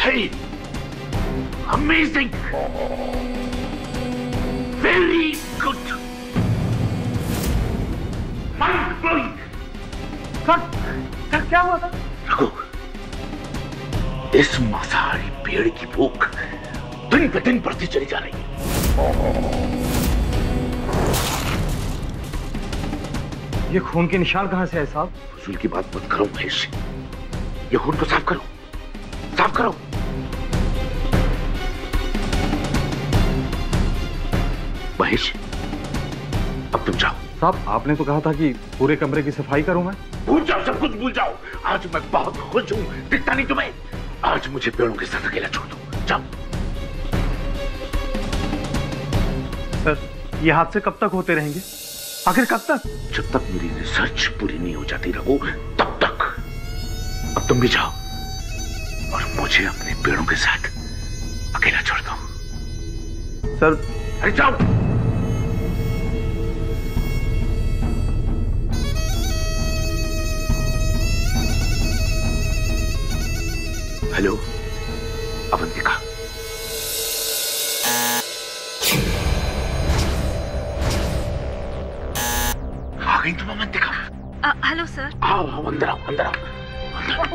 Hey, amazing, very good, mind blowing. Sir क्या हुआ था? रघु, इस मांसाहारी पेड़ की भूख दिन पे दिन बढ़ती चली जा रही है। ये खून के निशान कहां से है साहब? फजूल की बात मत करो महेश, ये खून को साफ करो, साफ करो। महेश, अब तुम जाओ। साहब आपने तो कहा था कि पूरे कमरे की सफाई करूं मैं। भूल जाओ, सब कुछ भूल जाओ। आज मैं बहुत खुश हूं, दिखता नहीं तुम्हें? आज मुझे पेड़ों के साथ अकेला छोड़ दो, जाओ। सर ये हादसे कब तक होते रहेंगे? आखिर कब तक? जब तक मेरी रिसर्च पूरी नहीं हो जाती रघु, तब तक। अब तुम भी जाओ और मुझे अपने पेड़ों के साथ अकेला छोड़ दो। सर अरे जाओ। हेलो अवंतिका, आ गई तुम अवंतिका? Hello sir. आओ आओ, अंदर आओ, अंदर आओ।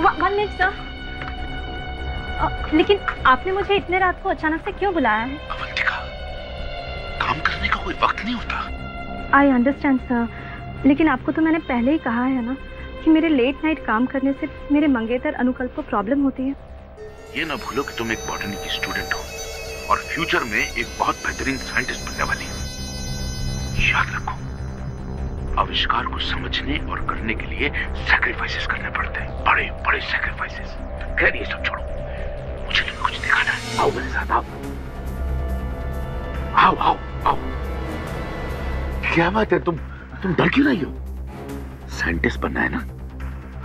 1 मिनट सर। लेकिन आपने मुझे इतने रात को अचानक से क्यों बुलाया है? अवंतिका, काम करने का कोई वक्त नहीं होता। आई अंडरस्टैंड सर, लेकिन आपको तो मैंने पहले ही कहा है ना कि मेरे लेट नाइट काम करने से मेरे मंगेतर अनुकल्प को प्रॉब्लम होती है। ये ना भूलो कि तुम एक बॉटनी की स्टूडेंट हो और फ्यूचर में एक बहुत बेहतरीन साइंटिस्ट बनने वाली हो। याद रखो, आविष्कार को समझने और करने के लिए सैक्रिफाइसेस करने पड़ते हैं, बड़े बड़े सैक्रिफाइसेस। खैर ये सब छोड़ो, मुझे तुम्हें कुछ दिखाना है। आओ मेरे साथ, आओ आओ आओ आओ। क्या बात है, तुम डर क्यों रही हो? साइंटिस्ट बनना है ना?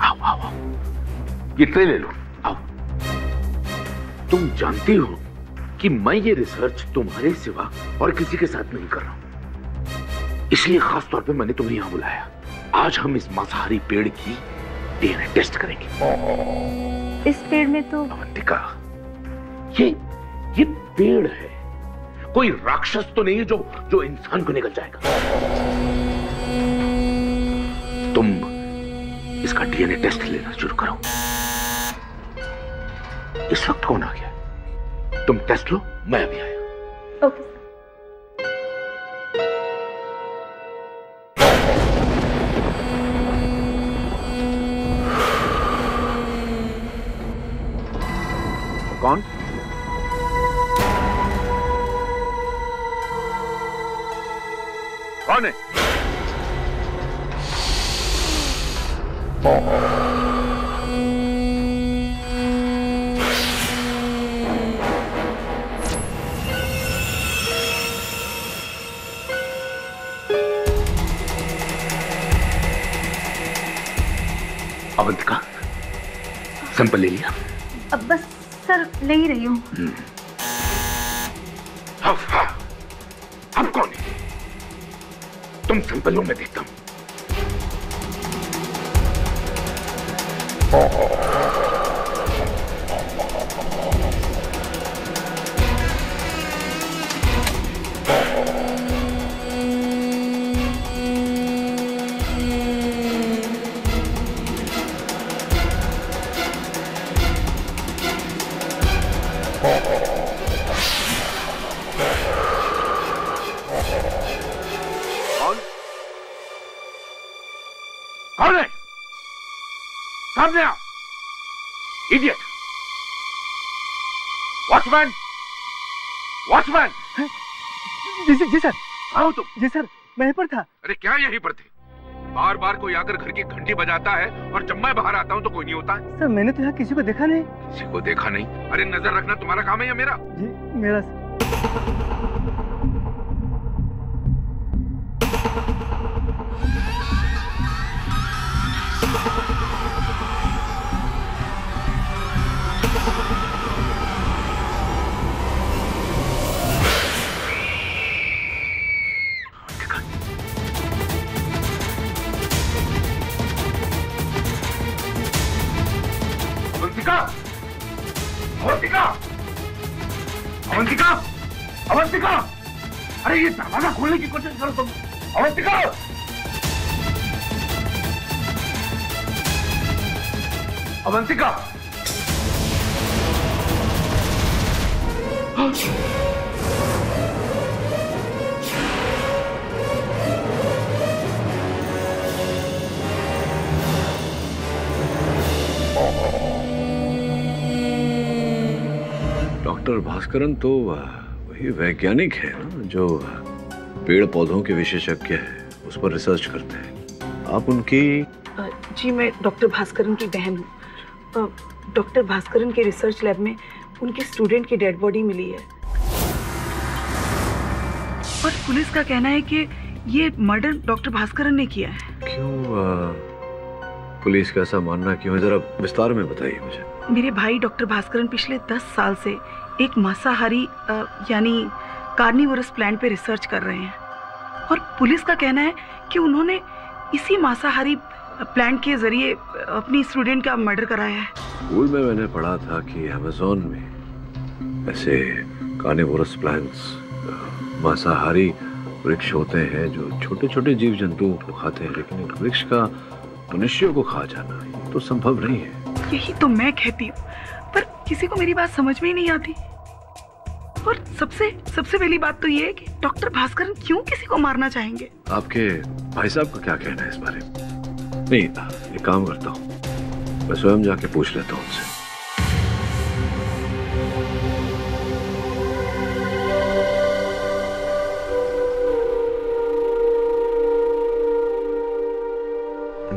आओ आओ आओ, ये ट्रे ले लो, आओ। तुम जानती हो कि मैं ये रिसर्च तुम्हारे सिवा और किसी के साथ नहीं कर रहा हूं, इसलिए खास तौर पे मैंने तुम्हें यहां बुलाया। आज हम इस मांसाहारी पेड़ की डीएनए टेस्ट करेंगे। इस पेड़ में तो अवंतिका, ये पेड़ है, कोई राक्षस तो नहीं है जो इंसान को निकल जाएगा। तुम इसका डीएनए टेस्ट लेना शुरू करो। इस वक्त कौन आ गया? तुम टेस्ट लो, मैं अभी आया। ओके। कौन? कौन है? अवंतिका, सैंपल ले लिया? अब बस सर ले ही रही हूँ। अब कौन है? तुम सैंपल लो, मैं देखता हूं। कौन है? सामने आओ, इडियट! वॉचमैन! वॉचमैन! जी सर। आओ तुम। जी सर, मैं यहीं पर था। अरे क्या यहीं पर थे? बार बार कोई आकर घर की घंटी बजाता है और जब मैं बाहर आता हूँ तो कोई नहीं होता है। सर मैंने तो यहाँ किसी को देखा नहीं। किसी को देखा नहीं? अरे नजर रखना तुम्हारा काम है या मेरा? जी मेरा। अवंतिका, अवंतिका, अवंतिका, अरे ये दरवाजा खोलने की कोशिश करो तुम। अवंतिका, अवंतिका, डॉक्टर भास्करन तो वही वैज्ञानिक है ना जो पेड़ पौधों के विशेषज्ञ है, उस पर रिसर्च करते हैं। आप उनकी? जी मैं डॉक्टर भास्करन की बहन हूँ। डॉक्टर भास्करन के रिसर्च लैब में उनके स्टूडेंट की डेड बॉडी मिली है और पुलिस का कहना है कि ये मर्डर डॉक्टर भास्करन ने किया है। क्यों पुलिस का ऐसा मानना क्यों है, जरा विस्तार में बताइए मुझे। मेरे भाई डॉक्टर भास्करन पिछले 10 साल से एक मांसाहारी यानी कार्निवोरस प्लांट पे रिसर्च कर रहे हैं और पुलिस का कहना है कि उन्होंने इसी मांसाहारी प्लांट के जरिए अपनी स्टूडेंट का मर्डर कराया है। स्कूल में मैंने पढ़ा था कि अमेज़न में ऐसे कार्निवोरस प्लांट्स मांसाहारी वृक्ष होते हैं जो छोटे छोटे जीव जंतुओं को खाते हैं, लेकिन एक वृक्ष का मनुष्यों को खा जाना ये तो संभव नहीं है। यही तो मैं कहती हूँ, पर किसी को मेरी बात समझ में ही नहीं आती। और सबसे पहली बात तो ये है कि डॉक्टर भास्करन क्यों किसी को मारना चाहेंगे? आपके भाई साहब का क्या कहना है इस बारे में? नहीं, एक काम करता हूँ, मैं स्वयं जाके पूछ लेता हूँ उनसे।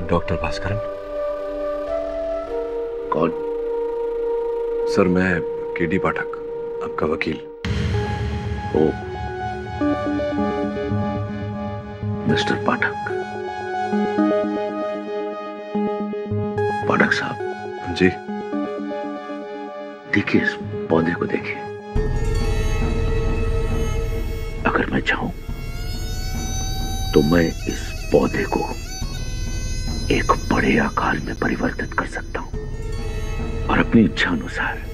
डॉक्टर भास्करन? कौन? सर मैं केडी पाठक, आपका वकील। ओ, मिस्टर पाठक। पाठक साहब। जी। देखिए इस पौधे को देखिए, अगर मैं चाहूं तो मैं इस पौधे को एक बड़े आकार में परिवर्तित कर सकता हूं और अपनी इच्छा अनुसार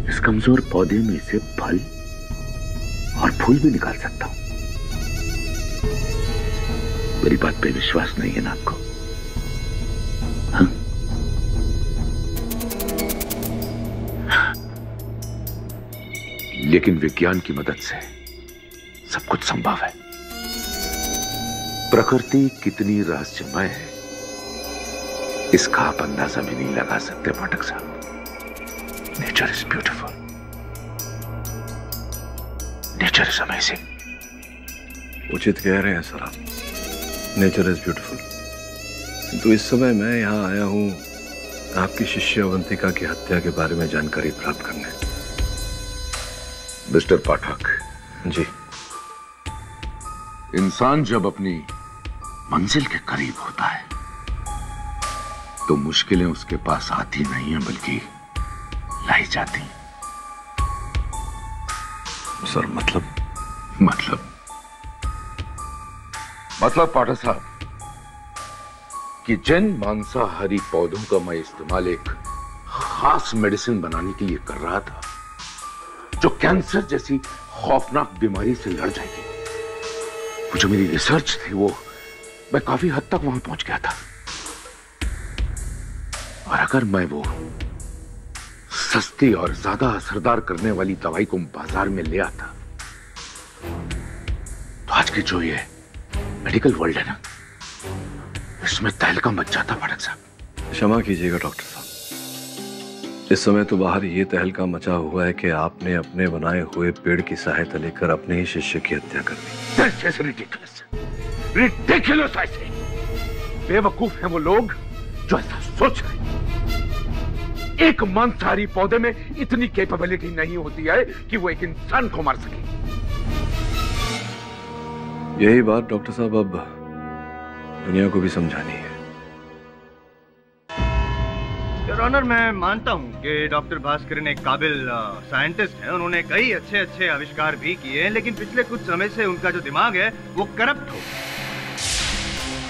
इस कमजोर पौधे में से फल और फूल भी निकाल सकता हूं। मेरी बात पे विश्वास नहीं है ना आपको? हाँ? लेकिन विज्ञान की मदद से सब कुछ संभव है। प्रकृति कितनी रहस्यमय है इसका आप अंदाजा भी नहीं लगा सकते पाठक साहब। Nature is beautiful, nature is amazing. उचित कह रहे हैं सर आप, नेचर इज ब्यूटीफुल। किंतु इस समय मैं यहाँ आया हूँ आपकी शिष्य अवंतिका की हत्या के बारे में जानकारी प्राप्त करने। मिस्टर पाठक जी, इंसान जब अपनी मंजिल के करीब होता है तो मुश्किलें उसके पास आती नहीं हैं बल्कि लाई जाती हैं। सर मतलब पाठक साहब कि जिन मांसाहारी पौधों का मैं इस्तेमाल एक खास मेडिसिन बनाने के लिए कर रहा था जो कैंसर जैसी खौफनाक बीमारी से लड़ जाएगी, वो जो मेरी रिसर्च थी वो मैं काफी हद तक वहां पहुंच गया था। और अगर मैं वो सस्ती और ज्यादा असरदार करने वाली दवाई को बाजार में ले आता तो आज की जो ये मेडिकल वर्ल्ड है ना, इसमें तहलका मच जाता पाठक साहब। क्षमा कीजिएगा डॉक्टर साहब, इस समय तो बाहर ये तहलका मचा हुआ है कि आपने अपने बनाए हुए पेड़ की सहायता लेकर अपने ही शिष्य की हत्या कर दी। रिडिकुलस ऐसे बेवकूफ हैं वो लोग जो ऐसा सोच रहे हैं। एक मांसाहारी पौधे में इतनी कैपेबिलिटी नहीं होती है कि वो एक इंसान को मार सके। यही बात डॉक्टर साहब अब दुनिया को भी समझानी है। योर ऑनर, मैं मानता हूं कि डॉक्टर भास्करन एक काबिल साइंटिस्ट हैं। उन्होंने कई अच्छे आविष्कार भी किए हैं, लेकिन पिछले कुछ समय से उनका जो दिमाग है वो करप्ट हो।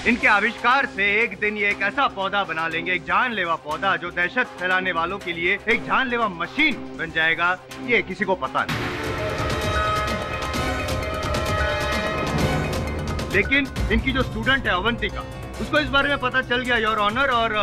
इनके आविष्कार से एक दिन ये एक ऐसा पौधा बना लेंगे, एक जानलेवा पौधा जो दहशत फैलाने वालों के लिए एक जानलेवा मशीन बन जाएगा, ये किसी को पता नहीं। लेकिन इनकी जो स्टूडेंट है अवंतिका, उसको इस बारे में पता चल गया योर ऑनर, और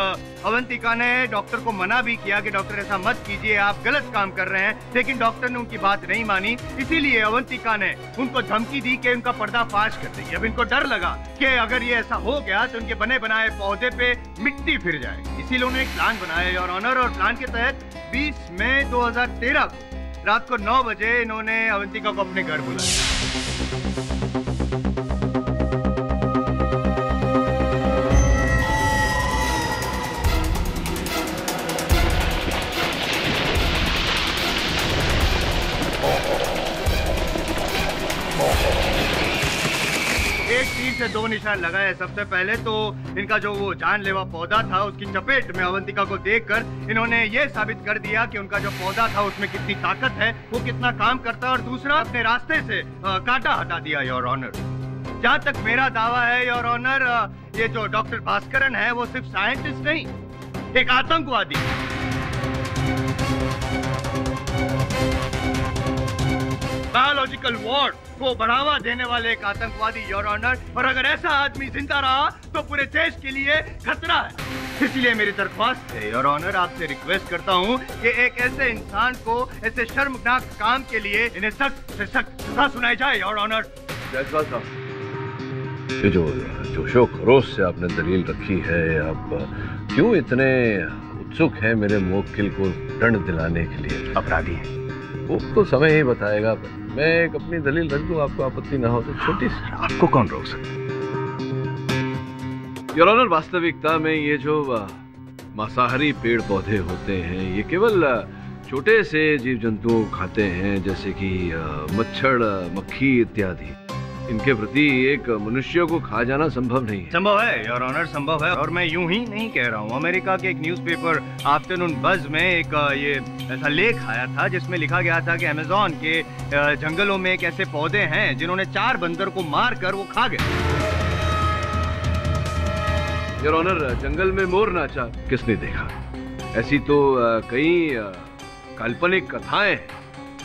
अवंतिका ने डॉक्टर को मना भी किया कि डॉक्टर ऐसा मत कीजिए, आप गलत काम कर रहे हैं, लेकिन डॉक्टर ने उनकी बात नहीं मानी। इसीलिए अवंतिका ने उनको धमकी दी कि उनका पर्दाफाश कर देगी। अब इनको डर लगा कि अगर ये ऐसा हो गया तो उनके बने बनाए पौधे पे मिट्टी फिर जाएगी। इसीलिए उन्होंने एक प्लान बनाया योर ऑनर, और प्लान के तहत 20 मई 2013 को रात को 9 बजे इन्होंने अवंतिका को अपने घर बुलाया। एक तीर से 2 निशान लगाए। सबसे पहले तो इनका जो वो जानलेवा पौधा था उसकी चपेट में अवंतिका को देखकर इन्होंने ये साबित कर दिया कि उनका जो पौधा था उसमें कितनी ताकत है, वो कितना काम करता है, और दूसरा अपने रास्ते से कांटा हटा दिया योर ऑनर। जहाँ तक मेरा दावा है योर ऑनर, ये जो डॉक्टर भास्करन है वो सिर्फ साइंटिस्ट नहीं, एक आतंकवादी, बायोलॉजिकल वॉर को बढ़ावा देने वाले एक आतंकवादी योर ऑनर। और अगर ऐसा आदमी जिंदा रहा तो पूरे देश के लिए खतरा है। इसलिए मेरी दरख्वास्त है योर ऑनर, आपसे रिक्वेस्ट करता हूँ कि एक ऐसे इंसान को ऐसे शर्मनाक काम के लिए इन्हें सख्त से सख्त सजा सुनाई जाए योर ऑनर। जायसवाल साहब, ये जो जोशो खरोश से आपने दलील रखी है, आप क्यों इतने उत्सुक हैं मेरे मुवक्किल को दंड दिलाने के लिए? अपराधी है वो तो समय ही बताएगा। मैं एक अपनी दलील रख दूं, आपको आपत्ति ना हो तो? छोटी सी। आपको कौन रोक सकता? योर ऑनर, वास्तविकता में ये जो मांसाहारी पेड़ पौधे होते हैं ये केवल छोटे से जीव जंतुओं को खाते हैं, जैसे कि मच्छर, मक्खी इत्यादि। इनके प्रति एक मनुष्य को खा जाना संभव नहीं है। संभव है योर ऑनर, संभव है, और मैं यूं ही नहीं कह रहा हूँ। अमेरिका के एक न्यूज़पेपर आफ्टरनून बज में एक ये ऐसा लेख आया था जिसमें लिखा गया था कि अमेज़न के जंगलों में एक ऐसे पौधे हैं जिन्होंने 4 बंदर को मार कर वो खा गए। योर ऑनर, जंगल में मोर नाचा किसने देखा? ऐसी तो कई काल्पनिक कथाएं हैं,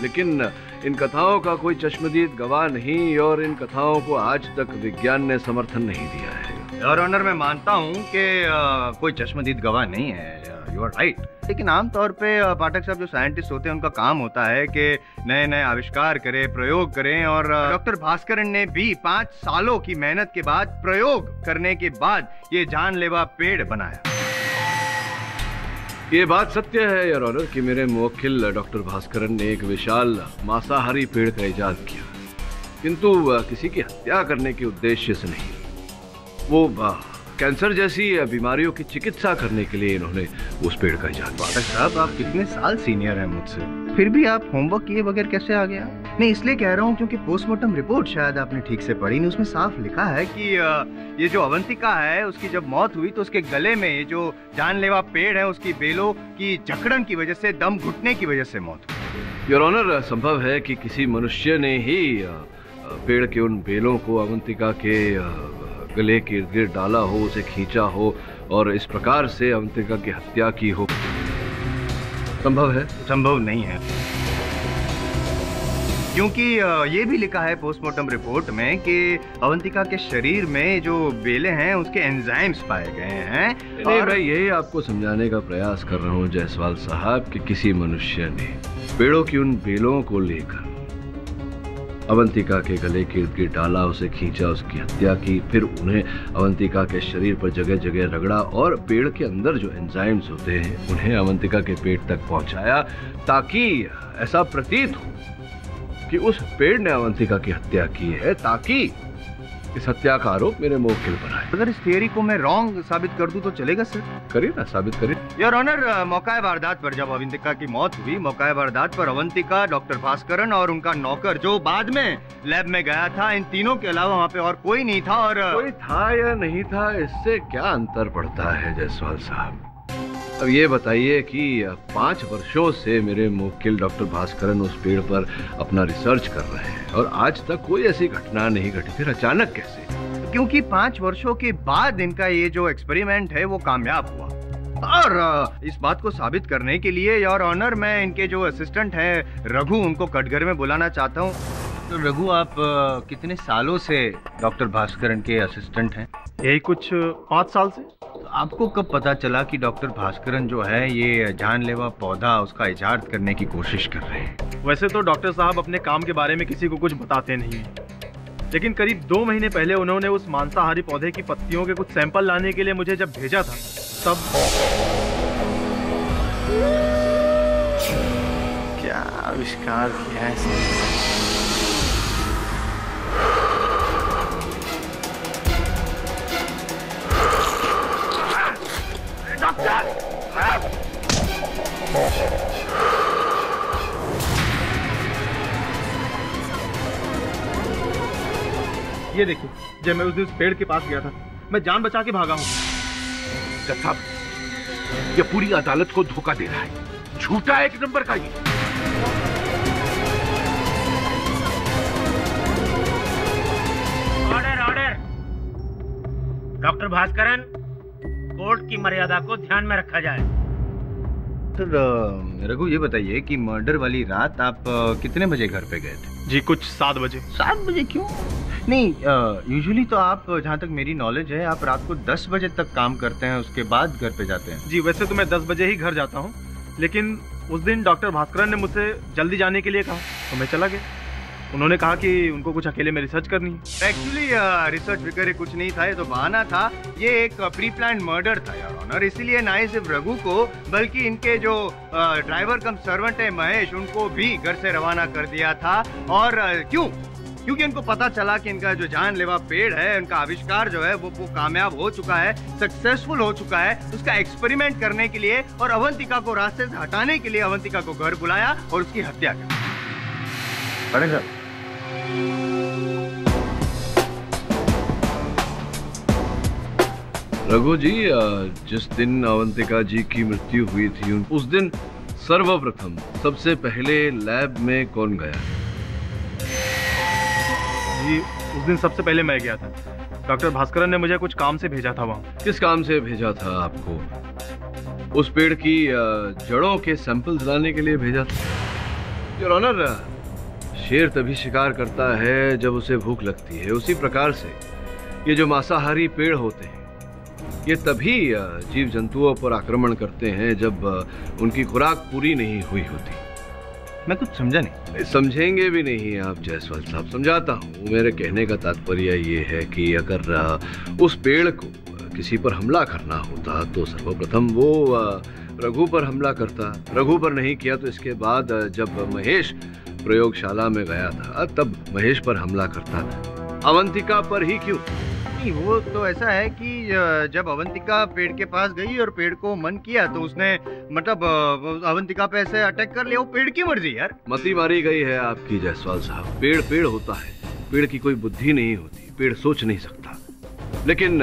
लेकिन इन कथाओं का कोई चश्मदीद गवाह नहीं, और इन कथाओं को आज तक विज्ञान ने समर्थन नहीं दिया है। योर ऑनर, मैं मानता हूँ कि कोई चश्मदीद गवाह नहीं है, यू आर राइट, लेकिन आमतौर पे पाठक साहब जो साइंटिस्ट होते हैं उनका काम होता है कि नए नए आविष्कार करें, प्रयोग करें, और डॉक्टर भास्करन ने भी 5 सालों की मेहनत के बाद, प्रयोग करने के बाद ये जानलेवा पेड़ बनाया। ये बात सत्य है योर ऑनर कि मेरे मुवक्किल डॉक्टर भास्करन ने एक विशाल मांसाहारी पेड़ का इजाद किया, किंतु किसी की हत्या करने के उद्देश्य से नहीं। वो कैंसर जैसी बीमारियों की चिकित्सा करने के लिए इन्होंने उस पेड़ का इजाद किया। पाठक साहब, आप कितने साल सीनियर हैं मुझसे, फिर भी आप होमवर्क किए बगैर कैसे आ गया? नहीं, इसलिए कह रहा हूँ क्योंकि पोस्टमार्टम रिपोर्ट शायद आपने ठीक से पढ़ी नहीं। उसमें साफ लिखा है कि ये जो अवंतिका है उसकी जब मौत हुई तो उसके गले में ये जो जानलेवा पेड़ है उसकी बेलों की जकड़न की वजह से, दम घुटने की वजह से मौत हुई। योर ऑनर, संभव है कि किसी मनुष्य ने ही पेड़ के उन बेलों को अवंतिका के गले के इर्द गिर्द डाला हो, उसे खींचा हो और इस प्रकार से अवंतिका की हत्या की हो। संभव है? संभव नहीं है, क्योंकि ये भी लिखा है पोस्टमार्टम रिपोर्ट में कि अवंतिका के शरीर में जो बेले हैं उसके एंजाइम्स पाए गए हैं। और मैं यही आपको समझाने का प्रयास कर रहा हूँ जायसवाल साहब कि किसी मनुष्य ने पेड़ों की उन बेलों को लेकर अवंतिका के गले के इर्द गिर्द डाला, उसे खींचा, उसकी हत्या की, फिर उन्हें अवंतिका के शरीर पर जगह जगह रगड़ा और पेड़ के अंदर जो एंजाइम्स होते हैं उन्हें अवंतिका के पेट तक पहुंचाया, ताकि ऐसा प्रतीत हो कि उस पेड़ ने अवंतिका की हत्या की है, ताकि इस हत्या का आरोप मेरे मुवक्किल पर आए। अगर इस थियरी को मैं रॉन्ग साबित कर दूं तो चलेगा सर? करिए ना, साबित करिए। योर ऑनर, मौका वारदात पर जब अवंतिका की मौत हुई, मौका वारदात पर अवंतिका, डॉक्टर भास्करन और उनका नौकर जो बाद में लैब में गया था, इन तीनों के अलावा वहाँ पे और कोई नहीं था। और कोई था या नहीं था, इससे क्या अंतर पड़ता है जायसवाल साहब? अब ये बताइए कि 5 वर्षों से मेरे मुवक्किल डॉक्टर भास्करन उस पेड़ पर अपना रिसर्च कर रहे हैं और आज तक कोई ऐसी घटना नहीं घटी, फिर अचानक कैसे? क्योंकि 5 वर्षों के बाद इनका ये जो एक्सपेरिमेंट है वो कामयाब हुआ। और इस बात को साबित करने के लिए योर ऑनर मैं इनके जो असिस्टेंट हैं रघु, उनको कटघरे में बुलाना चाहता हूँ। तो रघु, आप कितने सालों से डॉक्टर भास्करन के असिस्टेंट हैं? यही कुछ 5 साल से। तो आपको कब पता चला कि डॉक्टर भास्करन जो है ये जानलेवा पौधा उसका इजाद करने की कोशिश कर रहे हैं? वैसे तो डॉक्टर साहब अपने काम के बारे में किसी को कुछ बताते नहीं हैं, लेकिन करीब 2 महीने पहले उन्होंने उस मांसाहारी पौधे की पत्तियों के कुछ सैंपल लाने के लिए मुझे जब भेजा था तब। क्या आविष्कार किया है इसने? ये देखिए, जब मैं उस दिन उस पेड़ के पास गया था मैं जान बचा के भागा हूँ। साहब, ये पूरी अदालत को धोखा दे रहा है, झूठा 1 नंबर का ये। Order order. Doctor Bhaskaran, court की मर्यादा को ध्यान में रखा जाए। तो रघु, ये बताइए कि मर्डर वाली रात आप कितने बजे घर पे गए थे? जी कुछ 7 बजे। 7 बजे क्यों? नहीं, यूजुअली तो आप, जहाँ तक मेरी नॉलेज है, आप रात को 10 बजे तक काम करते हैं, उसके बाद घर पे जाते हैं। जी वैसे तो मैं 10 बजे ही घर जाता हूँ, लेकिन उस दिन डॉक्टर भास्करन ने मुझसे जल्दी जाने के लिए कहा तो मैं चला गया। उन्होंने कहा कि उनको कुछ अकेले में रिसर्च करनी है। एक्चुअली रिसर्च वगैरह कुछ नहीं था, ये तो बहाना था। ये एक प्री प्लान मर्डर था योर ऑनर, इसीलिए ना ही सिर्फ रघु को बल्कि इनके जो ड्राइवर कम सर्वेंट है महेश, उनको भी घर से रवाना कर दिया था। और क्यों? क्योंकि उनको पता चला कि इनका जो जानलेवा पेड़ है, उनका आविष्कार जो है वो कामयाब हो चुका है, सक्सेसफुल हो चुका है। उसका एक्सपेरिमेंट करने के लिए और अवंतिका को रास्ते से हटाने के लिए अवंतिका को घर बुलाया और उसकी हत्या कर। रघु जी, जिस दिन अवंतिका जी की मृत्यु हुई थी उस दिन सर्वप्रथम सबसे पहले लैब में कौन गया? जी उस दिन सबसे पहले मैं गया था। डॉक्टर भास्करन ने मुझे कुछ काम से भेजा था वहाँ। किस काम से भेजा था आपको? उस पेड़ की जड़ों के सैंपल्स लाने के लिए भेजा था। योर ऑनर, शेर तभी शिकार करता है जब उसे भूख लगती है। उसी प्रकार से ये जो मांसाहारी पेड़ होते हैं, ये तभी जीव जंतुओं पर आक्रमण करते हैं जब उनकी खुराक पूरी नहीं हुई होती। मैं कुछ समझा नहीं। समझेंगे भी नहीं आप जायसवाल साहब, समझाता हूँ। मेरे कहने का तात्पर्य ये है कि अगर उस पेड़ को किसी पर हमला करना होता तो सर्वप्रथम वो रघु पर हमला करता। रघु पर नहीं किया तो इसके बाद जब महेश प्रयोगशाला में गया था तब महेश पर हमला करता। अवंतिका पर ही क्यों? नहीं, वो तो ऐसा है कि जब अवंतिका पेड़ के पास गई और पेड़ को मन किया तो उसने मतलब अवंतिका पे ऐसे अटैक कर लिया। वो पेड़ की मर्जी यार। मती मारी गई है आपकी जायसवाल साहब। पेड़ पेड़ होता है, पेड़ की कोई बुद्धि नहीं होती, पेड़ सोच नहीं सकता। लेकिन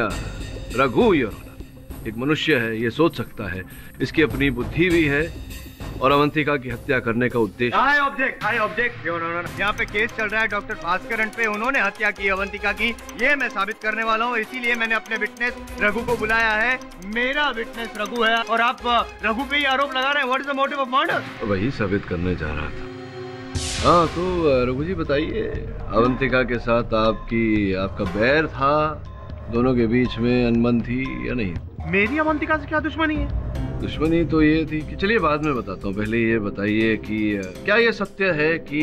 रघु एक मनुष्य है, ये सोच सकता है, इसकी अपनी बुद्धि भी है और अवंतिका की हत्या करने का उद्देश्य। I object, your honour. यहाँ पे केस चल रहा है डॉक्टर भास्करन पे, उन्होंने हत्या की अवंतिका की, ये मैं साबित करने वाला हूँ। इसीलिए मैंने अपने विटनेस रघु को बुलाया है। मेरा विटनेस रघु है और आप रघु पे ही आरोप लगा रहे हैं। What is the motive of murder? वही साबित करने जा रहा था। हाँ तो रघु जी बताइए, अवंतिका के साथ आपका बैर था? दोनों के बीच में अनबन थी या नहीं? मेरी अवंतिका से क्या दुश्मनी है? दुश्मनी तो ये थी कि, चलिए बाद में बताता हूँ, पहले ये बताइए कि क्या ये सत्य है कि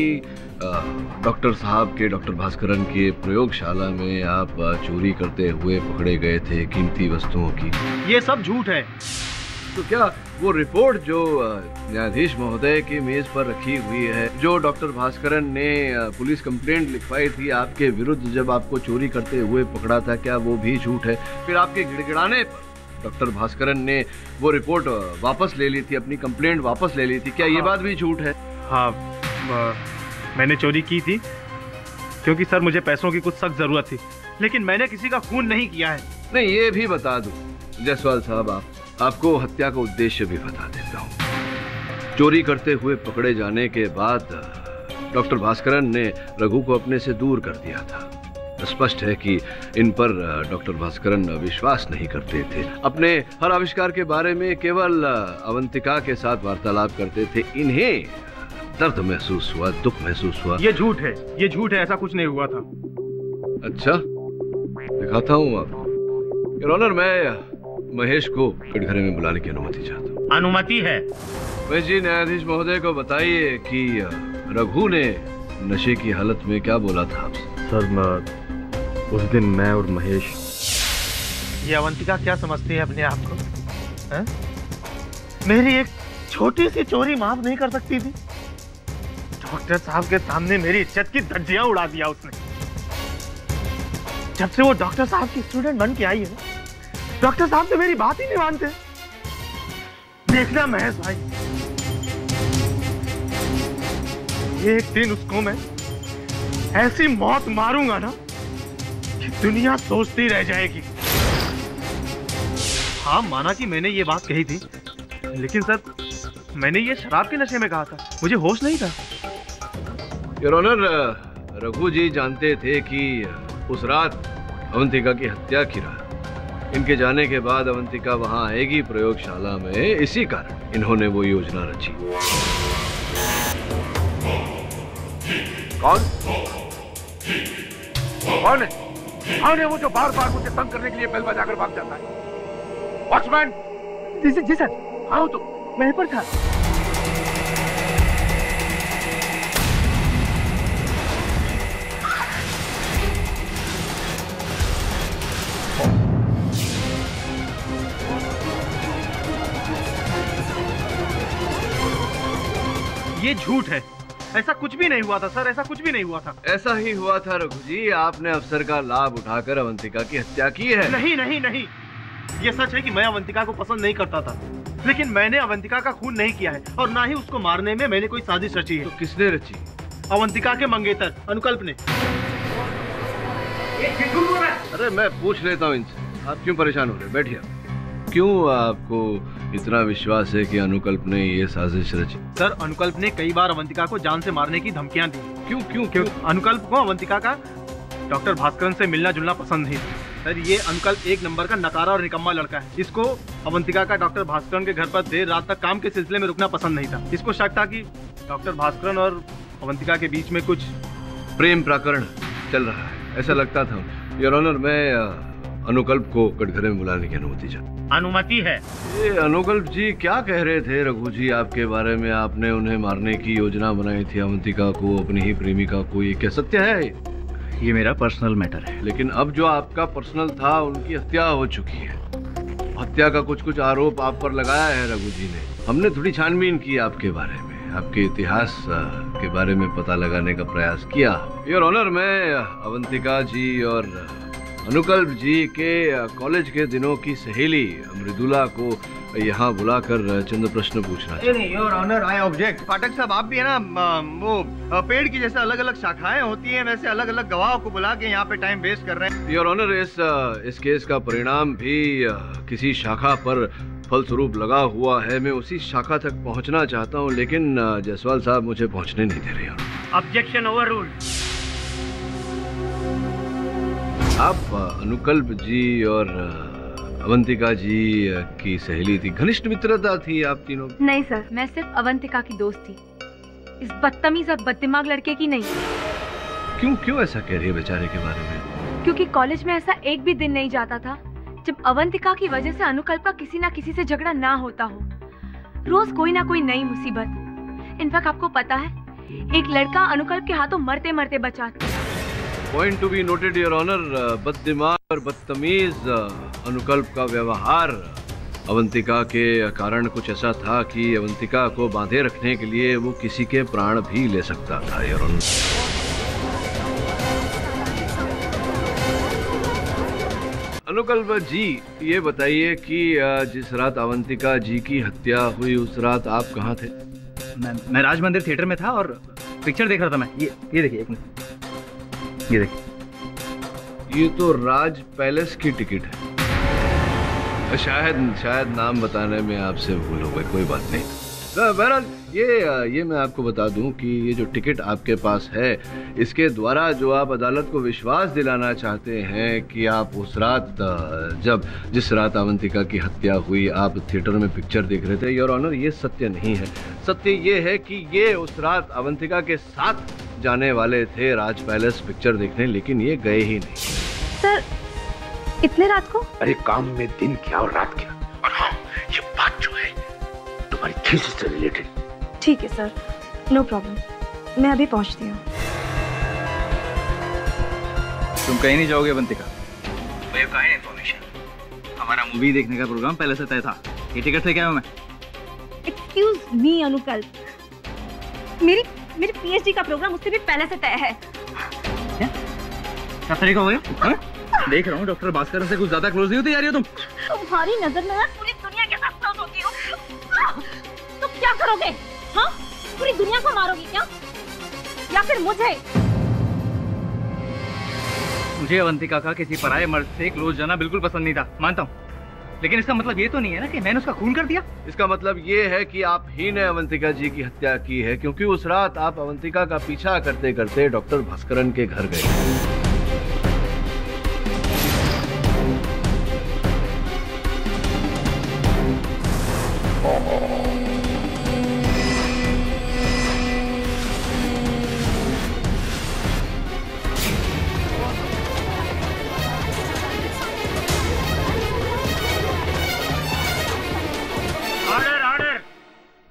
डॉक्टर साहब के, डॉक्टर भास्करन के प्रयोगशाला में आप चोरी करते हुए पकड़े गए थे कीमती वस्तुओं की? ये सब झूठ है। तो क्या वो रिपोर्ट जो न्यायाधीश महोदय की मेज पर रखी हुई है, जो डॉक्टर भास्करन ने पुलिस कंप्लेंट लिखवाई थी आपके विरुद्ध जब आपको चोरी करते हुए पकड़ा था, क्या वो भी झूठ है? फिर आपके गिड़गिड़ाने पर डॉक्टर भास्करन ने वो रिपोर्ट वापस ले ली थी, अपनी कंप्लेंट वापस ले ली थी, क्या ये बात भी झूठ है? हाँ, मैंने चोरी की थी क्योंकि सर मुझे पैसों की कुछ सख्त जरूरत थी, लेकिन मैंने किसी का खून नहीं किया है। नहीं, ये भी बता दूं जायसवाल साहब, आपको हत्या का उद्देश्य भी बता देता हूँ। चोरी करते हुए पकड़े जाने के बाद डॉक्टर भास्करन ने रघु को अपने से दूर कर दिया था। स्पष्ट है कि इन पर डॉक्टर भास्करन विश्वास नहीं करते थे। अपने हर आविष्कार के बारे में केवल अवंतिका के साथ वार्तालाप करते थे। इन्हें दर्द महसूस हुआ, दुख महसूस हुआ। ये झूठ है, ये झूठ है, ऐसा कुछ नहीं हुआ था। अच्छा, दिखाता हूँ आपको। योर ऑनर, मैं महेश को कटघरे में बुलाने की अनुमति चाहता हूँ। अनुमति है। महेश जी, न्यायाधीश महोदय को बताइए कि रघु ने नशे की हालत में क्या बोला था आपसे? सर, उस दिन मैं और महेश। ये अवंतिका क्या समझती है अपने आप को? है? मेरी एक छोटी सी चोरी माफ नहीं कर सकती थी? डॉक्टर साहब के सामने मेरी इज्जत की धज्जियां उड़ा दिया उसने। जब से वो डॉक्टर साहब की स्टूडेंट बन के आई है, डॉक्टर साहब तो मेरी बात ही नहीं मानते। देखना महेश भाई, एक दिन उसको मैं ऐसी मौत मारूंगा ना कि दुनिया सोचती रह जाएगी। हाँ, माना कि मैंने ये बात कही थी, लेकिन सर मैंने ये शराब के नशे में कहा था, मुझे होश नहीं था। योर ऑनर, रघु जी जानते थे कि उस रात अवंतिका की हत्या की रात। इनके जाने के बाद अवंतिका वहां आएगी प्रयोगशाला में, इसी कारण इन्होंने वो योजना रची। कौन कौन है? कौन है वो जो बार बार मुझे तंग करने के लिए बेल बजाकर भाग जाता है? वॉचमैन! जी सर। हाँ, तो वहीं पर था। ये झूठ है, ऐसा कुछ भी नहीं हुआ था सर, ऐसा कुछ भी नहीं हुआ था। ऐसा ही हुआ था रघु जी, आपने अवसर का लाभ उठाकर अवंतिका की हत्या की है। नहीं नहीं नहीं, ये सच है कि मैं अवंतिका को पसंद नहीं करता था, लेकिन मैंने अवंतिका का खून नहीं किया है और ना ही उसको मारने में मैंने कोई साजिश रची है। तो किसने रची? अवंतिका के मंगेतर अनुकल्प ने। अरे मैं पूछ लेता हूँ इनसे, आप क्यों परेशान हो रहे? बैठिए। क्यों आपको इतना विश्वास है कि अनुकल्प ने ये साजिश रची? सर, अनुकल्प ने कई बार अवंतिका को जान से मारने की धमकियां दी। क्यों क्यों क्यों? अनुकल्प को अवंतिका का डॉक्टर भास्करन से मिलना जुलना पसंद नहीं। सर, ये अनुकल्प एक नंबर का नकारा और निकम्मा लड़का है। इसको अवंतिका का डॉक्टर भास्करन के घर पर देर रात तक काम के सिलसिले में रुकना पसंद नहीं था। इसको शक था कि डॉक्टर भास्करन और अवंतिका के बीच में कुछ प्रेम प्रकरण चल रहा है, ऐसा लगता था। योर ऑनर, मैं अनुकल्प को कटघरे में बुलाने की अनुमति चाहता हूं। अनुमति है। ये अनुकल्प जी क्या कह रहे थे रघु जी आपके बारे में? आपने उन्हें मारने की योजना बनाई थी, अवंतिका को, अपनी ही प्रेमिका को। ये क्या सत्य है? ये मेरा पर्सनल मैटर है। लेकिन अब जो आपका पर्सनल था, उनकी हत्या हो चुकी है। हत्या का कुछ आरोप आप पर लगाया है रघु जी ने। हमने थोड़ी छानबीन की आपके बारे में, आपके इतिहास के बारे में पता लगाने का प्रयास किया। योर ऑनर, मैं अवंतिका जी और अनुकल्प जी के कॉलेज के दिनों की सहेली मृदुला को यहाँ बुलाकर चंद प्रश्न पूछना। नहीं, योर ऑनर, आई ऑब्जेक्ट। पाठक साहब, आप भी है ना, वो पेड़ की जैसे अलग अलग शाखाएं होती हैं, वैसे अलग अलग गवाहों को बुला के यहाँ पे टाइम वेस्ट कर रहे हैं। योर ऑनर, इस केस का परिणाम भी किसी शाखा पर फलस्वरूप लगा हुआ है। मैं उसी शाखा तक पहुँचना चाहता हूँ, लेकिन जायसवाल साहब मुझे पहुँचने नहीं दे रहे। Objection overruled. आप अनुकल्प जी और अवंतिका जी की सहेली थी, घनिष्ठ मित्रता थी आप तीनों? नहीं सर, मैं सिर्फ अवंतिका की दोस्त थी, इस बदतमीज और बददिमाग लड़के की नहीं। क्यों क्यों ऐसा कह रही है बेचारे के बारे में? क्योंकि कॉलेज में ऐसा एक भी दिन नहीं जाता था जब अवंतिका की वजह से अनुकल्प का किसी ना किसी से झगड़ा ना होता हो। रोज कोई ना कोई नई मुसीबत। इनफैक्ट आपको पता है, एक लड़का अनुकल्प के हाथों मरते मरते बचा था। Point to be noted your honour, बददिमाग और बदतमीज अनुकल्प का व्यवहार अवंतिका के कारण कुछ ऐसा था कि अवंतिका को बांधे रखने के लिए वो किसी के प्राण भी ले सकता था। योर ऑनर, अनुकल्प जी, ये बताइए कि जिस रात अवंतिका जी की हत्या हुई, उस रात आप कहाँ थे? मैं राज मंदिर थिएटर में था और पिक्चर देख रहा था। मैं ये देखिए, एक मिनट, ये देखिए। ये तो राज पैलेस की टिकट है। शायद नाम बताने में आपसे भूल हो गई, कोई बात नहीं। बहरहाल ये मैं आपको बता दूं कि ये जो टिकट आपके पास है, इसके द्वारा जो आप अदालत को विश्वास दिलाना चाहते हैं कि आप उस रात जिस रात अवंतिका की हत्या हुई, आप थिएटर में पिक्चर देख रहे थे। योर ऑनर, ये सत्य नहीं है। सत्य ये है कि ये उस रात अवंतिका के साथ जाने वाले थे राज पैलेस पिक्चर देखने, लेकिन ये गए ही नहीं। सर, इतने रात को? अरे काम में दिन क्या और रात क्या। और हाँ, ये बात जो है तुम्हारी थीसिस से रिलेटेड। ठीक है सर, नो प्रॉब्लम, मैं अभी पहुंचती हूँ। तुम कहीं नहीं जाओगे अवंतिका? मुझे कहाँ है इन्फॉर्मेशन? हमारा मूवी देखने का प्रोग्राम पहले से तय था। ये टिकट से क्या हूँ मैं? एक्सक्यूज मी अनुकल्प, मेरी पीएचडी का प्रोग्राम उससे भी पहले से तय है। क्या तरीका हो गया? देख रहा हूँ डॉक्टर भास्कर से कुछ ज्यादा क्लोज नहीं होती जा रही हो तुम। तुम्हारी नजर में मैं पूरी दुनिया के साथ क्लोज होती हूँ। तुम क्या करोगे? हाँ, पूरी दुनिया को मारोगी क्या, या फिर मुझे? मुझे अवंतिका का किसी पराये मर्द से क्लोज जाना बिल्कुल पसंद नहीं था, मानता हूँ, लेकिन इसका मतलब ये तो नहीं है ना कि मैंने उसका खून कर दिया। इसका मतलब ये है कि आप ही ने अवंतिका जी की हत्या की है, क्योंकि उस रात आप अवंतिका का पीछा करते करते डॉक्टर भास्करन के घर गए।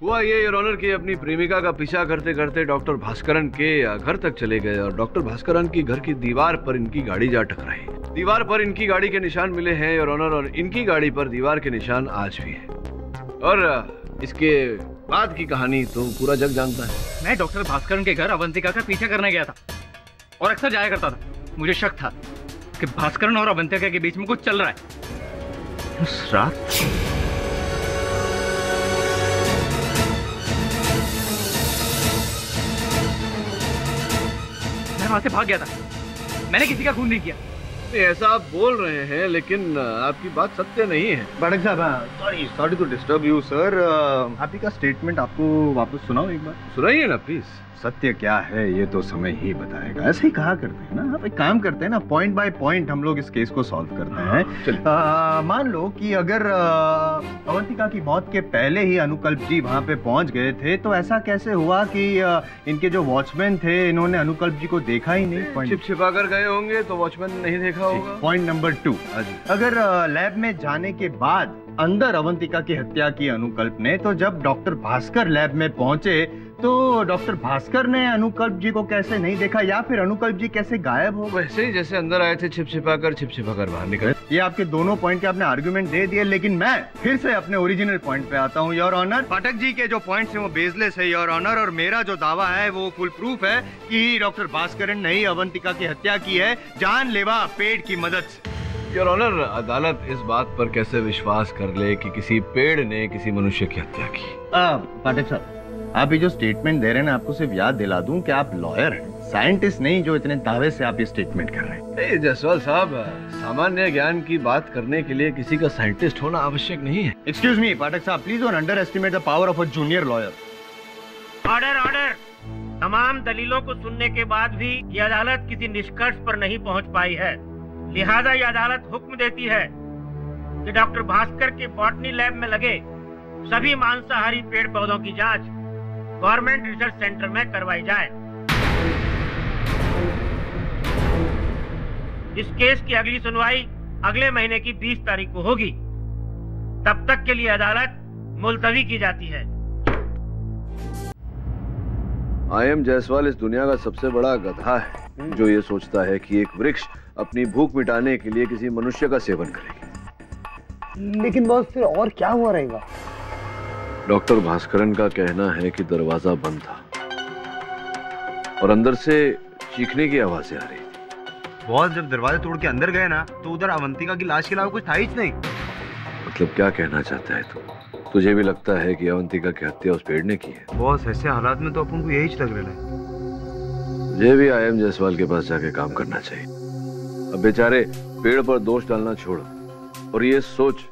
हुआ ये योर ऑनर कि अपनी प्रेमिका का पीछा करते करते डॉक्टर भास्करन के घर तक चले गए और डॉक्टर भास्करन की घर की दीवार पर इनकी गाड़ी जा टकराई। दीवार पर इनकी गाड़ी के निशान मिले हैं योर ऑनर, और इनकी गाड़ी पर दीवार के निशान आज भी है। और इसके बाद की कहानी तो पूरा जग जानता है। मैं डॉक्टर भास्करन के घर अवंतिका का पीछा करने गया था और अक्सर जाया करता था। मुझे शक था कि भास्करन और अवंतिका के बीच में कुछ चल रहा है। उस रात मैं वहां से भाग गया था। मैंने किसी का खून नहीं किया। ऐसा आप बोल रहे हैं, लेकिन आपकी बात सत्य नहीं है। पाठक साहब, sorry to disturb you sir, आप ही का स्टेटमेंट आपको वापस सुनाओ एक बार। सुनाइए ना प्लीज। सत्य क्या है ये तो समय ही बताएगा। ऐसे ही कहा करते हैं ना, आप एक काम करते हैं ना, पॉइंट बाय पॉइंट हम लोग इस केस को सॉल्व करते हैं। मान लो कि अगर अवंतिका की मौत के पहले ही अनुकल्प जी वहां पे पहुंच गए थे, तो ऐसा कैसे हुआ कि इनके जो वॉचमैन थे इन्होंने अनुकल्प जी को देखा ही नहीं? छिप छिपा कर गए होंगे तो वॉचमैन नहीं देखा होगा। पॉइंट नंबर 2, अगर लैब में जाने के बाद अंदर अवंतिका की हत्या की अनुकल्प ने, तो जब डॉक्टर भास्कर लैब में पहुंचे तो डॉक्टर भास्कर ने अनुकल्प जी को कैसे नहीं देखा, या फिर अनुकल्प जी कैसे गायब हो? वैसे ही जैसे अंदर आए थे छिप छिपा कर बाहर निकले। ये आपके दोनों पॉइंट के आपने आर्गुमेंट दे दिए, लेकिन मैं फिर से अपने ओरिजिनल पॉइंट पे आता हूँ योर ऑनर। पाठक जी के जो पॉइंट्स हैं वो बेसलेस है योर ऑनर, और मेरा जो दावा है वो फुल प्रूफ है कि डॉक्टर भास्करन ने ही अवंतिका की हत्या की है, जानलेवा पेड़ की मदद से। योर ऑनर, अदालत इस बात पर कैसे विश्वास कर ले कि किसी पेड़ ने किसी मनुष्य की हत्या की? पाठक साहब, आप ये जो स्टेटमेंट दे रहे हैं, आपको सिर्फ याद दिला दूं कि आप लॉयर हैं, साइंटिस्ट नहीं, जो इतने दावे से आप ये स्टेटमेंट कर रहे हैं। जायसवाल साहब, सामान्य ज्ञान की बात करने के लिए किसी का साइंटिस्ट होना आवश्यक नहीं है। एक्सक्यूज मी पाठक साहब, please don't under estimate the power of a junior lawyer. Order order. तमाम दलीलों को सुनने के बाद भी ये अदालत किसी निष्कर्ष पर नहीं पहुंच पाई है, लिहाजा ये अदालत हुक्म देती है कि डॉक्टर भास्कर के बॉटनी लैब में लगे सभी मांसाहारी पेड़ पौधों की जांच गवर्नमेंट रिसर्च सेंटर में करवाई जाए। इस केस की अगली सुनवाई अगले महीने की 20 तारीख को होगी। तब तक के लिए अदालत मुलतवी की जाती है। आई.एम. जायसवाल इस दुनिया का सबसे बड़ा गधा है जो ये सोचता है कि एक वृक्ष अपनी भूख मिटाने के लिए किसी मनुष्य का सेवन करेगी। लेकिन बॉस, फिर और क्या हुआ रहेगा? डॉक्टर भास्करन का कहना है कि दरवाजा बंद था और अंदर से चीखने की आवाजें आ रही थी। बॉस, जब दरवाजा तोड़ के अंदर गए ना, तो उधर अवंतिका की लाश के अलावा कुछ था ही नहीं। मतलब क्या कहना चाहता है तू? तुझे भी लगता है कि अवंतिका की हत्या उस पेड़ ने की है? बॉस, ऐसे हालात में तो अपन को यही लग रहा है। मुझे भी आई.एम. जायसवाल के पास जाके काम करना चाहिए। अब बेचारे पेड़ पर दोष डालना छोड़ और ये सोच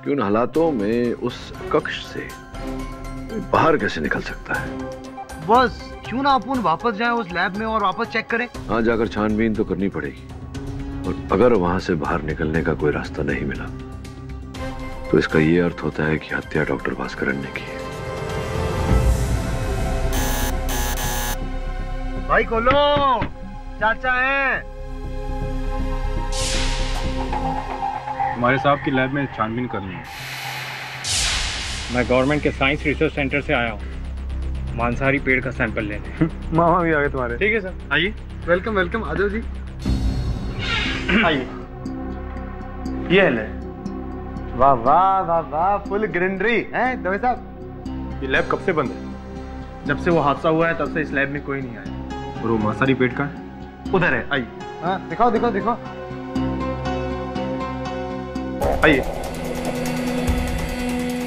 कि उन हालातों में उस कक्ष से बाहर कैसे निकल सकता है? बस क्यों ना अपन वापस जाएं उस लैब में और वापस चेक करें? हाँ, जाकर छानबीन तो करनी पड़ेगी, और अगर वहां से बाहर निकलने का कोई रास्ता नहीं मिला तो इसका ये अर्थ होता है कि हत्या डॉक्टर भास्करन ने की है। भाई खोलो, चाचा है। हमारे साहब की लैब में छानबीन करनी है। मैं गवर्नमेंट के साइंस रिसर्च सेंटर से आया हूँ मांसाहारी पेड़ का सैंपल लेने। मामा भी आ गए तुम्हारे। ठीक है सर, आइए। वेलकम वेलकम, आ जाओ जी। आइए। ये ले। वाह वाह वाह वाह, फुल ग्रीनरी है दवे साहब। ये लैब कब से बंद है? जब से वो हादसा हुआ है तब से इस लैब में कोई नहीं आया। और वो मांसाहारी पेड़ का? उधर है, आइए। हाँ, दिखाओ दिखाओ दिखाओ। आइए,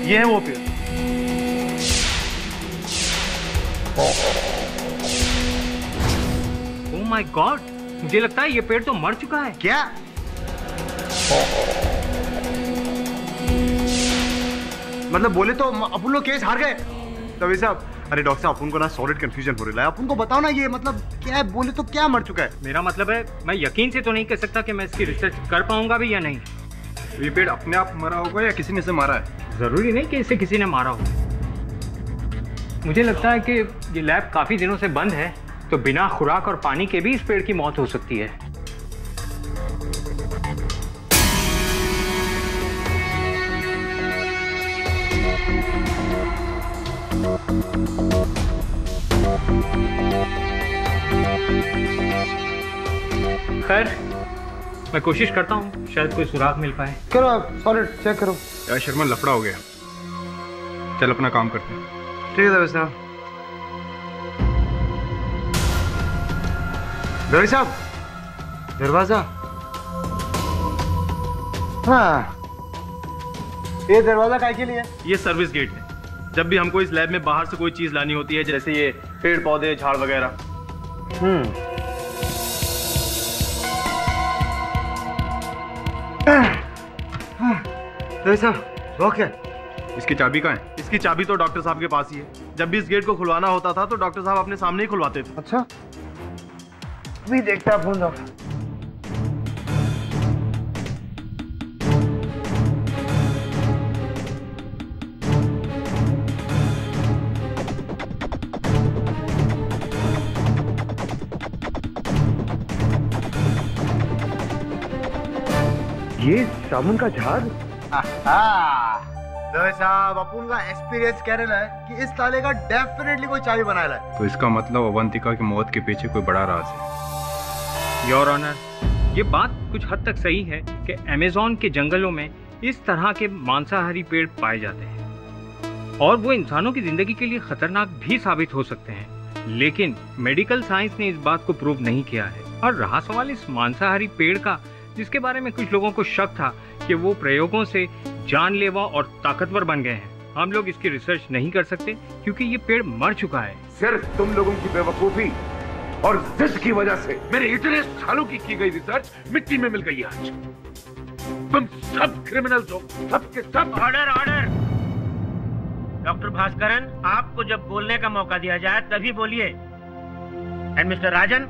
ये है वो पेड़। ओह माय गॉड, मुझे लगता है ये पेड़ तो मर चुका है। क्या? मतलब बोले तो अपन लोग केस हार गए। तभी साहब, अरे डॉक्टर साहब, अपन को ना सॉलिड कंफ्यूजन हो रहा है। अपन को बताओ ना, ये मतलब क्या है? बोले तो क्या मर चुका है? मेरा मतलब है, मैं यकीन से तो नहीं कह सकता कि मैं इसकी रिसर्च कर पाऊंगा भी या नहीं। ये पेड़ अपने आप मरा होगा या किसी ने इसे मारा है? जरूरी नहीं कि इसे किसी ने मारा हो। मुझे लगता है कि ये लैब काफी दिनों से बंद है, तो बिना खुराक और पानी के भी इस पेड़ की मौत हो सकती है। खैर, मैं कोशिश करता हूँ, शायद कोई सुराग मिल पाए। करो आप सॉलिड चेक करो। यार शर्मा, लफड़ा हो गया। चल अपना काम करते हैं। ठीक है दवे साहब। दवे साहब, दरवाजा। हाँ, ये दरवाजा काय के लिए? ये सर्विस गेट है। जब भी हमको इस लैब में बाहर से कोई चीज लानी होती है, जैसे ये पेड़ पौधे झाड़ वगैरह। साहब, लॉक है। इसकी चाबी कहाँ है? इसकी चाबी तो डॉक्टर साहब के पास ही है। जब भी इस गेट को खुलवाना होता था तो डॉक्टर साहब अपने सामने ही खुलवाते थे। अच्छा, अभी देखता फोन डॉक्टर। ये साबुन का झाग? दवे साहब, अपन का एक्सपीरियंस कह रहा है कि इस ताले का डेफिनेटली कोई चाबी बना रहा है। तो इसका मतलब अवंतिका की मौत के पीछे कोई बड़ा राज है। योर ऑनर, ये बात कुछ हद तक सही है कि अमेज़न के जंगलों में इस तरह के मांसाहारी पेड़ पाए जाते हैं और वो इंसानों की जिंदगी के लिए खतरनाक भी साबित हो सकते हैं, लेकिन मेडिकल साइंस ने इस बात को प्रूव नहीं किया है। और रहा सवाल इस मांसाहारी पेड़ का, जिसके बारे में कुछ लोगों को शक था कि वो प्रयोगों से जानलेवा और ताकतवर बन गए हैं, हम लोग इसकी रिसर्च नहीं कर सकते क्योंकि ये पेड़ मर चुका है। सिर्फ तुम लोगों की बेवकूफी और जिद की वजह से मेरे इतने सालों की गई रिसर्च मिट्टी में मिल गई आज। तुम सब क्रिमिनल्स हो, सब के सब। Order order. डॉक्टर भास्करन, आपको जब बोलने का मौका दिया जाए तभी बोलिए। एंड मिस्टर राजन,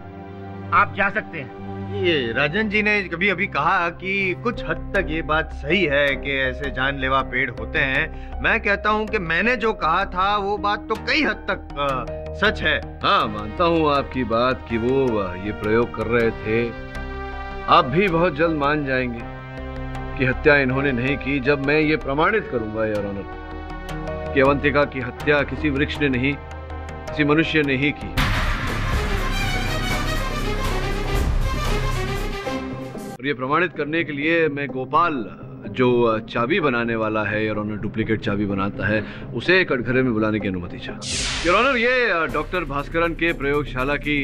आप जा सकते हैं। ये राजन जी ने कभी अभी कहा कि कुछ हद तक ये बात सही है कि ऐसे जानलेवा पेड़ होते हैं। मैं कहता हूँ कि मैंने जो कहा था वो बात तो कई हद तक सच है। हाँ, मानता हूँ आपकी बात कि वो ये प्रयोग कर रहे थे। आप भी बहुत जल्द मान जाएंगे कि हत्या इन्होंने नहीं की जब मैं ये प्रमाणित करूंगा योर ऑनर कि अवंतिका की हत्या किसी वृक्ष ने नहीं, किसी मनुष्य ने ही की। और ये प्रमाणित करने के लिए मैं गोपाल, जो चाबी बनाने वाला है योर ऑनर, डुप्लीकेट चाबी बनाता है, उसे कटघरे में बुलाने की अनुमति चाहता। योर ऑनर, ये डॉक्टर भास्करन के प्रयोगशाला की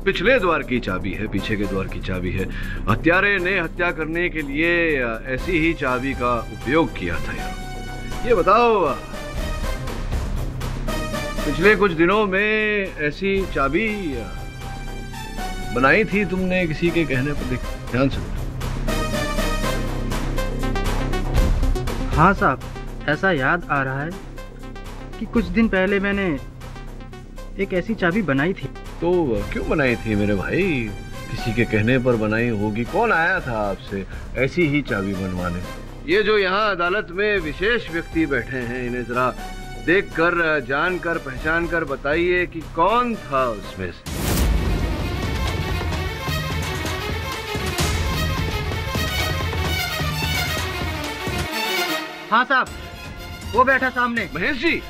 पिछले द्वार की चाबी है, पीछे के द्वार की चाबी है। हत्यारे ने हत्या करने के लिए ऐसी ही चाबी का उपयोग किया था यार। ये बताओ, पिछले कुछ दिनों में ऐसी चाबी बनाई थी तुमने किसी के कहने पर? देख ध्यान से। हाँ साहब, ऐसा याद आ रहा है कि कुछ दिन पहले मैंने एक ऐसी चाबी बनाई थी। तो क्यों बनाई थी मेरे भाई? किसी के कहने पर बनाई होगी। कौन आया था आपसे ऐसी ही चाबी बनवाने? ये जो यहाँ अदालत में विशेष व्यक्ति बैठे हैं, इन्हें जरा देख कर, जान कर, पहचान कर बताइए कि कौन था उसमें से। हाँ साहब, वो बैठा सामने। महेश जी?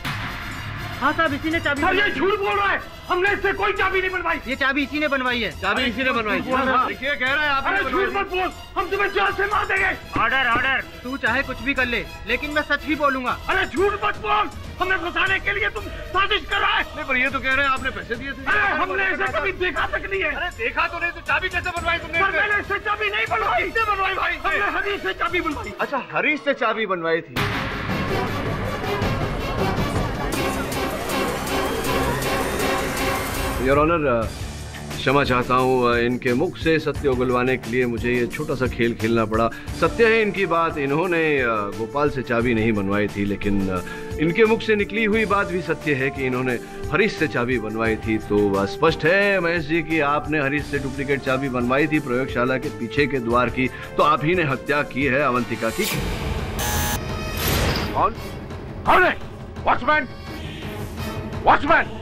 हाँ साहब, इसी ने चाबी। सर ये झूठ बोल रहा है, हमने इससे कोई चाबी नहीं बनवाई। ये चाबी इसी ने बनवाई है। चाबी इसी ने बनवाई है। देखिए कह रहा है आप। अरे झूठ मत बोल, हम तुम्हें जान से मार देंगे। Order order. तू चाहे कुछ भी कर ले, लेकिन मैं सच ही बोलूंगा। अरे झूठ मत बोल, हमें फंसाने के लिए तुम साजिश कर रहा है। नहीं पर ये तो कह रहे हैं आपने पैसे दिए थे। अरे हमने इसे कभी देखा तक नहीं है। अरे देखा तो नहीं तो चाबी कैसे बनवाई तुमने? सर मैंने इससे चाबी नहीं बनवाई। किसने बनवाई भाई? हमने हरीश से चाबी बनवाई। अच्छा, हरीश से चाबी बनवाई थी। योर ऑनर, क्षमा चाहता हूँ, इनके मुख से सत्य उगलवाने के लिए मुझे ये छोटा सा खेल खेलना पड़ा। सत्य है इनकी बात, इन्होंने गोपाल से चाबी नहीं बनवाई थी, लेकिन इनके मुख से निकली हुई बात भी सत्य है कि इन्होंने हरीश से चाबी बनवाई थी। तो स्पष्ट है महेश जी कि आपने हरीश से डुप्लीकेट चाबी बनवाई थी प्रयोगशाला के पीछे के द्वार की। तो आप ही ने हत्या की है अवंतिका की। कौन? कौन है? वॉचमैन! वॉचमैन!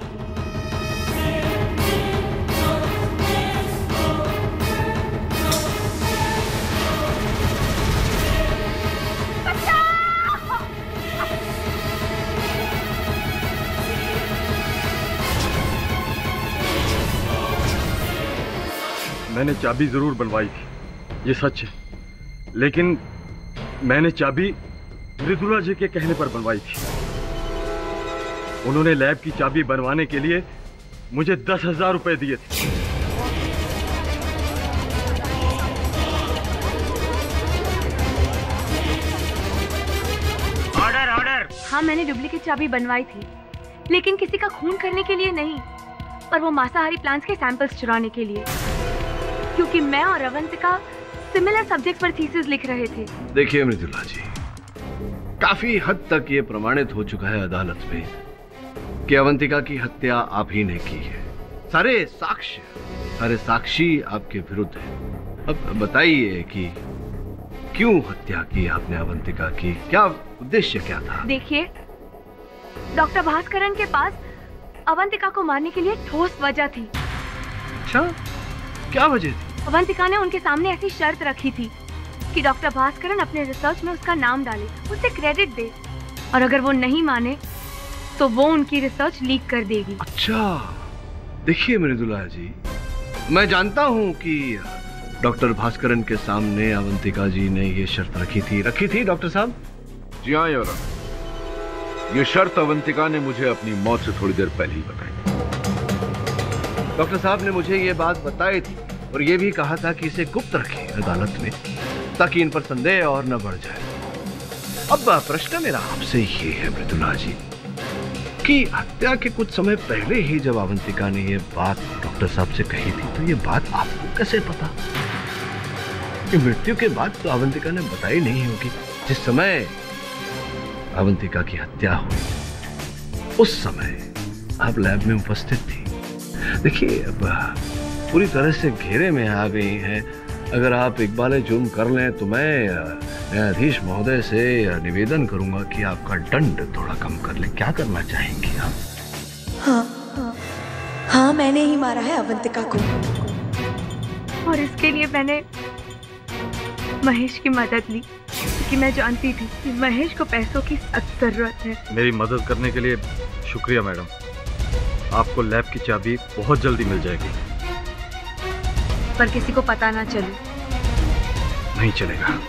मैंने चाबी जरूर बनवाई थी, ये सच है, लेकिन मैंने चाबी मृदुला जी के कहने पर बनवाई थी। उन्होंने लैब की चाबी बनवाने के लिए मुझे 10,000 रुपए दिए थे। Order order. हाँ, मैंने डुप्लीकेट चाबी बनवाई थी, लेकिन किसी का खून करने के लिए नहीं, पर वो मांसाहारी प्लांट्स के सैंपल्स चुराने के लिए, क्योंकि मैं और अवंतिका सिमिलर सब्जेक्ट पर थीसिस लिख रहे थे। देखिए मृदुला जी, काफी हद तक ये प्रमाणित हो चुका है अदालत में कि अवंतिका की हत्या आप ही ने की है। सारे साक्षी आपके विरुद्ध हैं। अब बताइए कि क्यों हत्या की आपने अवंतिका की? क्या उद्देश्य क्या था? देखिए, डॉक्टर भास्करन के पास अवंतिका को मारने के लिए ठोस वजह थी। अच्छा, क्या वजह थी? अवंतिका ने उनके सामने ऐसी शर्त रखी थी कि डॉक्टर भास्करन अपने रिसर्च में उसका नाम डाले, उसे क्रेडिट दे, और अगर वो नहीं माने तो वो उनकी रिसर्च लीक कर देगी। अच्छा, देखिए मृदुला जी, मैं जानता हूँ कि डॉक्टर भास्करन के सामने अवंतिका जी ने ये शर्त रखी थी डॉक्टर साहब? जी हाँ योर ऑनर, ये शर्त अवंतिका ने मुझे अपनी मौत से थोड़ी देर पहले ही बताई। डॉक्टर साहब ने मुझे ये बात बताई थी और ये भी कहा था कि इसे गुप्त रखें अदालत में, ताकि इन पर संदेह और न बढ़ जाए। अब प्रश्न मेरा आपसे ये है मृदुला जी कि हत्या के कुछ समय पहले ही जब अवंतिका ने ये बात डॉक्टर साहब से कही थी, तो ये बात आपको कैसे पता? कि मृत्यु के बाद तो अवंतिका ने बताई नहीं होगी। जिस समय अवंतिका की हत्या हुई उस समय आप लैब में उपस्थित थी। देखिए, अब पूरी तरह से घेरे में आ गई हैं। अगर आप इकबाल जुर्म कर लें तो मैं न्यायाधीश महोदय से निवेदन करूंगा कि आपका दंड थोड़ा कम कर लें। क्या करना चाहेंगी आप? हाँ, मैंने ही मारा है अवंतिका को, और इसके लिए मैंने महेश की मदद ली, क्योंकि मैं जानती थी कि महेश को पैसों की सख्त जरूरत है। मेरी मदद करने के लिए शुक्रिया मैडम। आपको लैब की चाबी बहुत जल्दी मिल जाएगी। पर किसी को पता ना चले। नहीं चलेगा।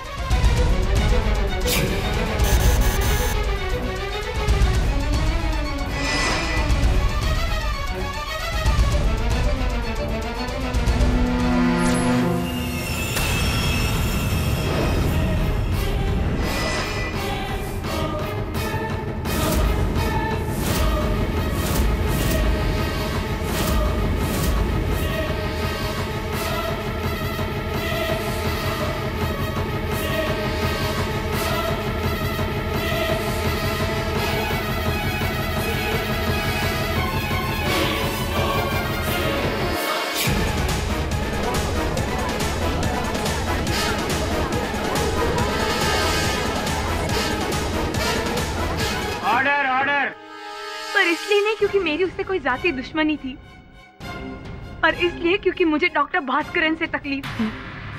मेरी उससे कोई जाती दुश्मनी थी, और इसलिए क्योंकि मुझे डॉक्टर भास्करन से तकलीफ थी।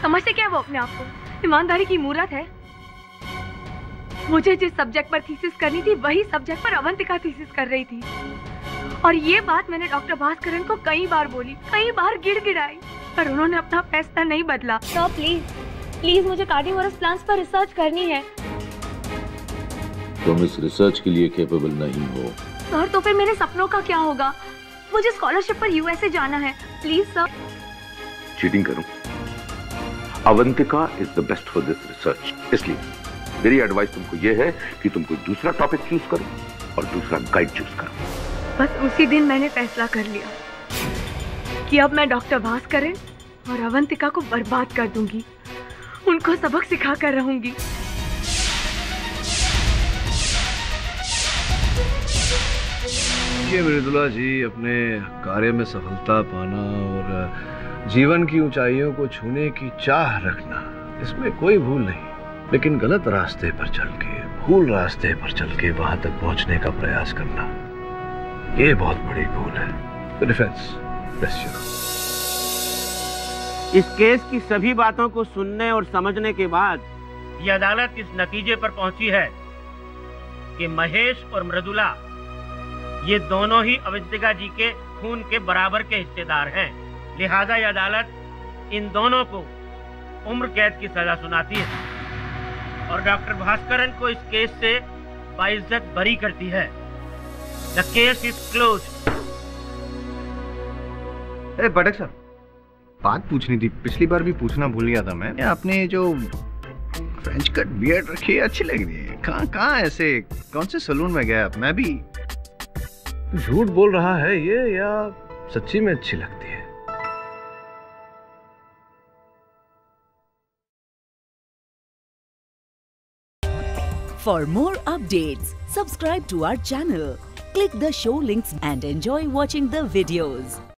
समझते क्या वो अपने आप को? ईमानदारी की मूरत है। मुझे जिस सब्जेक्ट पर थीसिस करनी थी वही सब्जेक्ट पर अवंतिका थीसिस कर रही थी, और ये बात मैंने डॉक्टर भास्करन को कई बार बोली, कई बार गिड़गिड़ाई, पर उन्होंने अपना फैसला नहीं बदला। तो प्लीज मुझे कार्निवोरस प्लांट्स पर रिसर्च करनी है। तुम इस रिसर्च के लिए कैपेबल नहीं हो। सर तो फिर मेरे सपनों का क्या होगा? मुझे स्कॉलरशिप पर यूएसए जाना है। Please sir. चीटिंग करूं? Avantika is the best for this research, इसलिए मेरी एडवाइस तुमको यह है कि तुम कोई दूसरा टॉपिक चूज करो और दूसरा गाइड चूज करो। बस उसी दिन मैंने फैसला कर लिया कि अब मैं डॉक्टर भास्करन और अवंतिका को बर्बाद कर दूंगी, उनको सबक सिखा कर रहूंगी। ये मृदुला जी, अपने कार्य में सफलता पाना और जीवन की ऊंचाइयों को छूने की चाह रखना, इसमें कोई भूल नहीं, लेकिन गलत रास्ते पर चल के, भूल रास्ते पर चल के वहां तक पहुंचने का प्रयास करना, ये बहुत बड़ी भूल है। डिफेंस, इस केस की सभी बातों को सुनने और समझने के बाद ये अदालत इस नतीजे पर पहुंची है कि महेश और मृदुला ये दोनों ही अवंतिका जी के खून के बराबर के हिस्सेदार हैं। लिहाजा ये अदालत इन दोनों को उम्र कैद की सजा सुनाती है और डॉक्टर भास्करन को इस केस से बाइज्जत बरी करती है। The case is closed. पटक साहब, बात पूछनी थी, पिछली बार भी पूछना भूल गया था मैं। आपने जो फ्रेंच कट बियर्ड रखी है, अच्छी लग रही है। कहाँ ऐसे कौन से सलून में गया? मैं भी झूठ बोल रहा है ये, या सच्ची में अच्छी लगती है? For more updates, subscribe to our channel, click the show links and enjoy watching the videos.